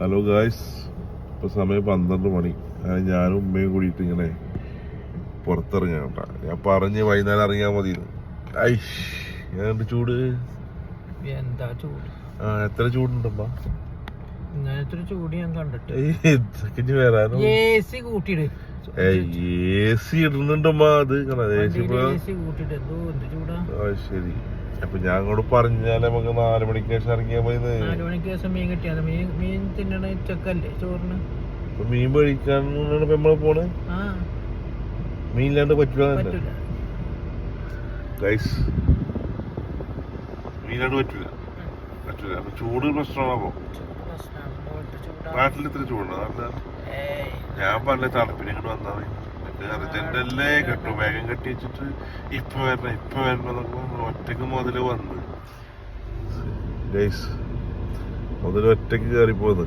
Hello guys, ഇപ്പോൾ സമയം 12 മണി. ഞാനും ഉമ്മയും കൂടിയിട്ട് ഇങ്ങനെ പുറത്തിറങ്ങാം കേട്ടോ. ഞാൻ പറഞ്ഞ് വൈകുന്നേരം ഇറങ്ങിയാൽ മതി. ഞാൻ ചൂട് എന്താ ചൂട്? എത്ര ചൂടുണ്ടമ്മ? ഇങ്ങനത്തെ ചൂട് ഞാൻ കണ്ടിട്ട് വരാനോ AC കൂട്ടിയിട്. AC ഇടുന്നുണ്ടമ്മ. അത് കൂട്ടിട്ട് എന്തോ എന്ത് ചൂടാ. ശരി, അപ്പൊ ഞാൻ അങ്ങോട്ട് പറഞ്ഞാൽ നമുക്ക് 4 മണിക്ക് ശേഷം ഇറങ്ങിയാൽ മതി. 4 മണിക്ക് ശേഷം മീൻ കിട്ടിയാൽ മീൻ തിന്നണ ഉച്ചക്കല്ലേ ചോറിന്. മീൻ മേടിക്കാനാണ് നമ്മള് പോണ്. മീനില്ലാണ്ട് പറ്റില്ല ഗൈസ്, മീനില്ലാണ്ട് പറ്റില്ല. അപ്പൊ ചൂട് പ്രശ്നമാണ്. അപ്പൊ നാട്ടിൽ ഇത്ര ചൂടുണ്ടോ? നാട്ടില് ഞാൻ പറഞ്ഞ തണുപ്പിനെ ഇങ്ങോട്ട് വന്നാൽ മതി. അർജന്റല്ലേ കെട്ടു, വേഗം കെട്ടി വെച്ചിട്ട് ഇപ്പൊ വരണം ഒറ്റക്ക് മുതല് വന്ന് ഗൈസ്, മുതല് ഒറ്റക്ക് കയറിപ്പോന്ന്.